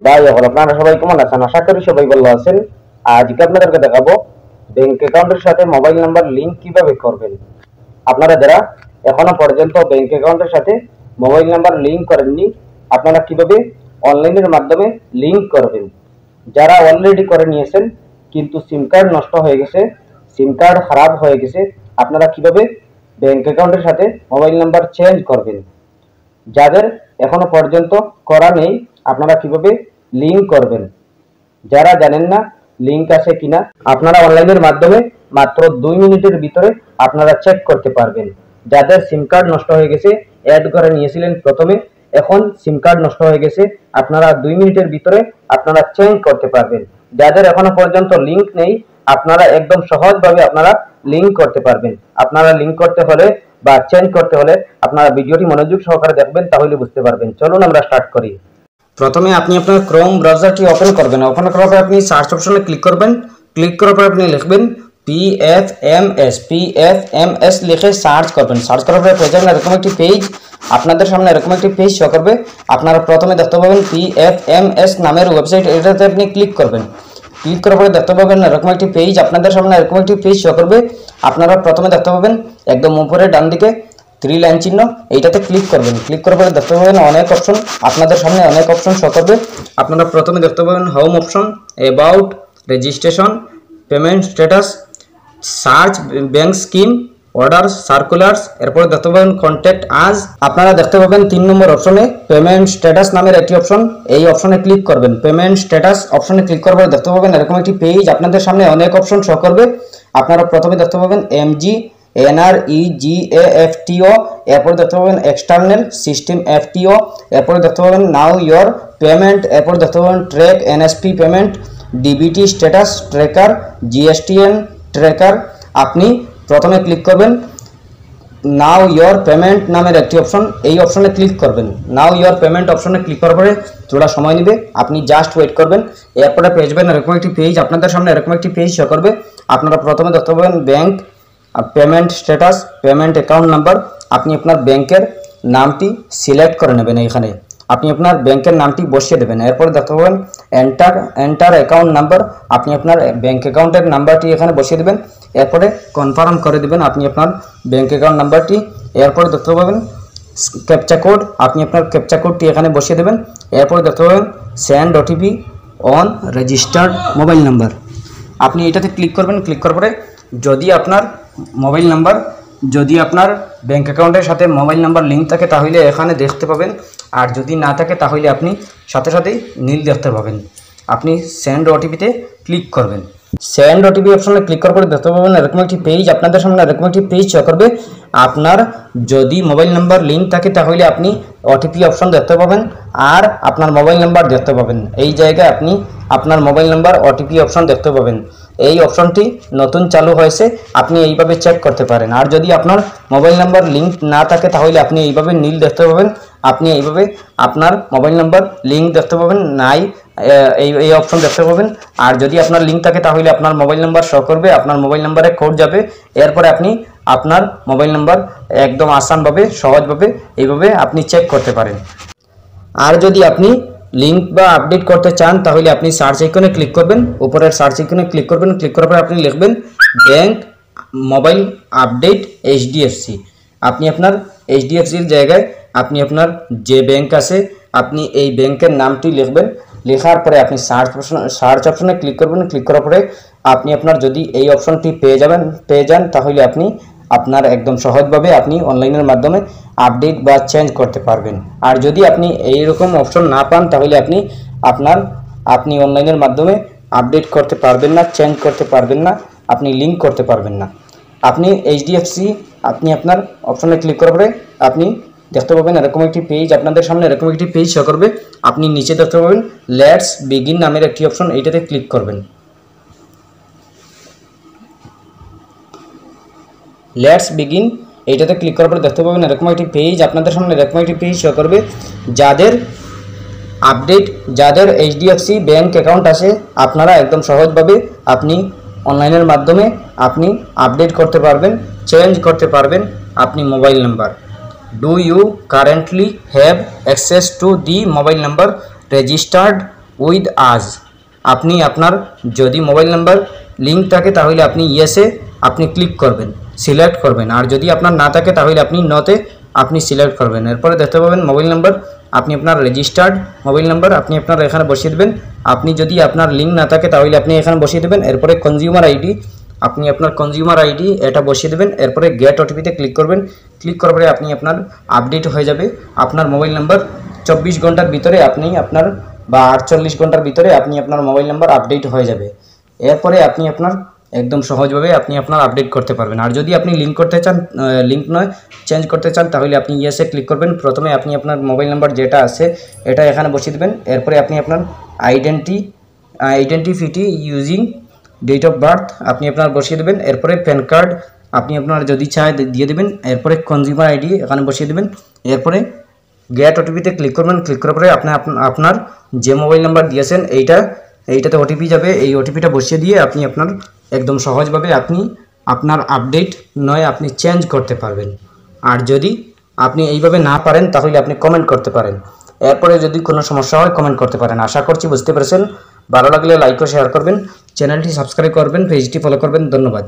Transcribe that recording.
যাই হোক, আপনারা সবাই কেমন আছেন? আশা করি সবাই ভালো আছেন। আজকে আপনাদেরকে দেখাবো ব্যাংক অ্যাকাউন্টের সাথে মোবাইল নাম্বার লিংক কিভাবে করবেন। আপনারা যারা এখনো পর্যন্ত ব্যাংক অ্যাকাউন্টের সাথে মোবাইল নাম্বার লিংক করেননি, আপনারা কিভাবে অনলাইনের মাধ্যমে লিংক করবেন। যারা অলরেডি করে নিয়েছেন কিন্তু সিম কার্ড নষ্ট হয়ে গেছে, সিম কার্ড খারাপ হয়ে গেছে, আপনারা কিভাবে ব্যাংক অ্যাকাউন্টের সাথে মোবাইল নাম্বার চেঞ্জ করবেন। যাদের এখনো পর্যন্ত করা নেই, আপনারা কিভাবে লিংক করবেন। যারা জানেন না লিংক আছে কিনা, আপনারা অনলাইনের মাধ্যমে মাত্র 2 মিনিটের ভিতরে আপনারা চেক করতে পারবেন। যাদের সিম কার্ড নষ্ট হয়ে গেছে, অ্যাড করে নিয়েছিলেন প্রথমে, এখন সিম কার্ড নষ্ট হয়ে গেছে, আপনারা 2 মিনিটের ভিতরে আপনারা চেঞ্জ করতে পারবেন। যাদের এখনো পর্যন্ত লিংক নেই, আপনারা একদম সহজভাবে আপনারা লিংক করতে পারবেন। আপনারা লিংক করতে হলে বা চেঞ্জ করতে হলে আপনারা ভিডিওটি মনোযোগ সহকারে দেখবেন, তাহলে বুঝতে পারবেন। চলুন আমরা স্টার্ট করি। প্রথমে আপনি আপনার ক্রোম ব্রাউজারটি ওপেন করবেন। ওপেন করার পর আপনি সার্চ অপশনে ক্লিক করবেন। ক্লিক করার পর আপনি লিখবেন PFMS লিখে সার্চ করবেন। সার্চ করার পরে পেয়ে যাবেন এরকম একটি পেজ। আপনাদের সামনে এরকম একটি পেজ শো করবে। আপনারা প্রথমে দেখতে পাবেন PFMS নামের ওয়েবসাইট, এটাতে আপনি ক্লিক করবেন। ক্লিক করার পরে দেখতে পাবেন এরকম একটি পেজ। আপনাদের সামনে এরকম একটি পেজ শো করবে। আপনারা প্রথমে দেখতে পাবেন একদম উপরে ডান দিকে 3 লাইন চিহ্ন, এইটাতে ক্লিক করবেন। ক্লিক করার পরে দেখতে পাবেন অনেক অপশন, আপনাদের সামনে অনেক অপশন শো করবে। আপনারা প্রথমে দেখতে পাবেন home option, about, registration, payment status, search bank scheme, order, circulars, এরপর দেখতে পাবেন কন্ট্যাক্ট আজ। আপনারা দেখতে পাবেন 3 নম্বর অপশনে পেমেন্ট স্ট্যাটাস নামের একটি অপশন, এই অপশনে ক্লিক করবেন। পেমেন্ট স্ট্যাটাস অপশনে ক্লিক করার পরে দেখতে পাবেন এরকম একটি পেজ। আপনাদের সামনে অনেক অপশন শো করবে। আপনারা প্রথমে দেখতে পাবেন MG NREGAFTO, এরপর দেখতে পাবেন এক্সটার্নাল সিস্টেম FTO, এরপর দেখতে পাবেন নাও ইয়োর পেমেন্ট, এরপর দেখতে পাবেন track NSP payment, DBT status tracker, GSTN tracker. আপনি প্রথমে ক্লিক করবেন নাও ইয়োর পেমেন্ট নামের একটি অপশন, এই অপশনে ক্লিক করবেন। নাও ইয়োর পেমেন্ট অপশনে ক্লিক করার পরে থোড়া সময় নেবে, আপনি জাস্ট ওয়েট করবেন। এরপরে পেয়ে যাবেন এরকম একটি পেজ। আপনাদের সামনে এরকম একটি পেজ শো করবে। আপনারা প্রথমে দেখতে পাবেন bank, payment status, payment account number. আপনি আপনার ব্যাংকের নামটি সিলেক্ট করে নেবেন। এইখানে আপনি আপনার ব্যাংকের নামটি বসিয়ে দেবেন। এরপর দেখতে পাবেন এন্টার অ্যাকাউন্ট নাম্বার। আপনি আপনার ব্যাংক অ্যাকাউন্টের নাম্বারটি এখানে বসিয়ে দেবেন। এরপরে কনফার্ম করে দেবেন আপনি আপনার ব্যাংক অ্যাকাউন্ট নাম্বারটি। এরপরে দেখতে পাবেন ক্যাপচা কোড, আপনি আপনার ক্যাপচা কোডটি এখানে বসিয়ে দেবেন। এরপরে দেখতে পাবেন send OTP on registered mobile number. আপনি এটাতে ক্লিক করবেন। ক্লিক করার পরে যদি আপনার ব্যাংক অ্যাকাউন্টের সাথে মোবাইল নাম্বার লিঙ্ক থাকে তাহলে এখানে দেখতে পাবেন, আর যদি না থাকে তাহলে আপনি সাথে সাথেই নীল দেখতে পাবেন। আপনি সেন্ড OTPতে ক্লিক করবেন। সেন্ড OTP অপশনে ক্লিক করার পরে দেখতে পাবেন এরকম একটি পেজ। আপনাদের সামনে এরকম একটি পেজ শো করবে। আপনার যদি মোবাইল নাম্বার লিঙ্ক থাকে তাহলে আপনি OTP অপশন দেখতে পাবেন আর আপনার মোবাইল নাম্বার দেখতে পাবেন। এই জায়গায় আপনি আপনার মোবাইল নাম্বার OTP অপশন দেখতে পাবেন। এই অপশনটি নতুন চালু হয়েছে, আপনি এইভাবে চেক করতে পারেন। আর যদি আপনার মোবাইল নাম্বার লিঙ্ক না থাকে তাহলে আপনি এইভাবে নীল দেখতে পাবেন। আপনি এইভাবে আপনার মোবাইল নাম্বার লিঙ্ক দেখতে পাবেন নাই, এই অপশন দেখতে পাবেন। আর যদি আপনার লিঙ্ক থাকে তাহলে আপনার মোবাইল নাম্বার শো করবে, আপনার মোবাইল নাম্বারে কোড যাবে। এরপরে আপনি আপনার মোবাইল নাম্বার একদম আসানভাবে সহজভাবে এইভাবে আপনি চেক করতে পারেন। আর যদি আপনি লিঙ্ক বা আপডেট করতে চান তাহলে আপনি সার্চ আইকনে ক্লিক করবেন। উপরের সার্চ আইকনে ক্লিক করবেন। ক্লিক করার পর আপনি লিখবেন ব্যাংক মোবাইল আপডেট HDFC। আপনি আপনার HDFCর জায়গায় আপনি আপনার যে ব্যাংক আছে আপনি এই ব্যাংকের নামটি লিখবেন। লেখার পরে আপনি সার্চ অপশনে ক্লিক করবেন। ক্লিক করার পরে আপনি আপনার যদি এই অপশনটি পেয়ে যান তাহলে আপনি আপনার একদম সহজভাবে আপনি অনলাইনের মাধ্যমে আপডেট বা চেঞ্জ করতে পারবেন। আর যদি আপনি এইরকম অপশন না পান তাহলে আপনি অনলাইনের মাধ্যমে আপডেট করতে পারবেন না, চেঞ্জ করতে পারবেন না, আপনি লিঙ্ক করতে পারবেন না। আপনি HDFC আপনি আপনার অপশনে ক্লিক করার পরে আপনি দেখতে পাবেন এরকম একটি পেজ। আপনাদের সামনে এরকম একটি পেজ শো করবে। আপনি নিচে দেখতে পাবেন লেটস বিগিন নামের একটি অপশন, এইটাতে ক্লিক করবেন। লেটস বিগিন এইটাতে ক্লিক করার পরে দেখতে পাবেন এরকম একটি পেজ। আপনাদের সামনে এরকম একটি পেজ শো করবে। যাদের HDFC ব্যাংক অ্যাকাউন্ট আছে আপনারা একদম সহজভাবে আপনি অনলাইনের মাধ্যমে আপনি আপডেট করতে পারবেন, চেঞ্জ করতে পারবেন আপনি mobile number. Do you currently have access to the mobile number registered with us. আপনি আপনার যদি মোবাইল নাম্বার লিঙ্ক থাকে তাহলে আপনি ইয়েসে আপনি ক্লিক করবেন, সিলেক্ট করবেন। আর যদি আপনার না থাকে তাহলে আপনি নতে আপনি সিলেক্ট করবেন। এরপরে দেখতে পাবেন মোবাইল নাম্বার, আপনি আপনার রেজিস্টার্ড মোবাইল নাম্বার আপনি আপনার এখানে বসিয়ে দেবেন। আপনি যদি আপনার লিঙ্ক না থাকে তাহলে আপনি এখানে বসিয়ে দেবেন। এরপরে কনজিউমার আইডি, আপনি আপনার কনজিউমার আইডি এটা বসিয়ে দেবেন। এরপরে গেট ওটিপিতে ক্লিক করবেন। ক্লিক করার পরে আপনি আপনার আপডেট হয়ে যাবে আপনার মোবাইল নাম্বার। 24 ঘন্টার ভিতরে আপনি আপনার বা 48 ঘন্টার ভিতরে আপনি আপনার মোবাইল নাম্বার আপডেট হয়ে যাবে। এরপরে আপনি আপনার একদম সহজভাবে আপনি আপনার আপডেট করতে পারবেন। আর যদি আপনি লিঙ্ক করতে চান, লিঙ্ক নয় চেঞ্জ করতে চান, তাহলে আপনি ইয়েসে ক্লিক করবেন। প্রথমে আপনি আপনার মোবাইল নাম্বার যেটা আছে এটা এখানে বসিয়ে দেবেন। এরপরে আপনি আপনার আইডেন্টিফিটি ইউজিং ডেট অফ বার্থ আপনি আপনার বসিয়ে দেবেন। এরপরে প্যান কার্ড আপনি আপনার যদি চায় দিয়ে দেবেন। এরপরে কনজিউমার আইডি এখানে বসিয়ে দেবেন। এরপরে গেট ওটিপিতে ক্লিক করবেন। ক্লিক করার পরে আপনার যে মোবাইল নাম্বার দিয়েছেন এইটাতে ওটিপি যাবে। এই ওটিপিটা বসিয়ে দিয়ে আপনি আপনার একদম সহজভাবে আপনি আপনার আপডেট নয় আপনি চেঞ্জ করতে পারবেন। আর যদি আপনি এইভাবে না পারেন তাহলে আপনি কমেন্ট করতে পারেন। এরপরে যদি কোনো সমস্যা হয় কমেন্ট করতে পারেন। আশা করছি বুঝতে পেরেছেন। ভালো লাগলে লাইক ও শেয়ার করবেন, চ্যানেলটি সাবস্ক্রাইব করবেন, পেজটি ফলো করবেন। ধন্যবাদ।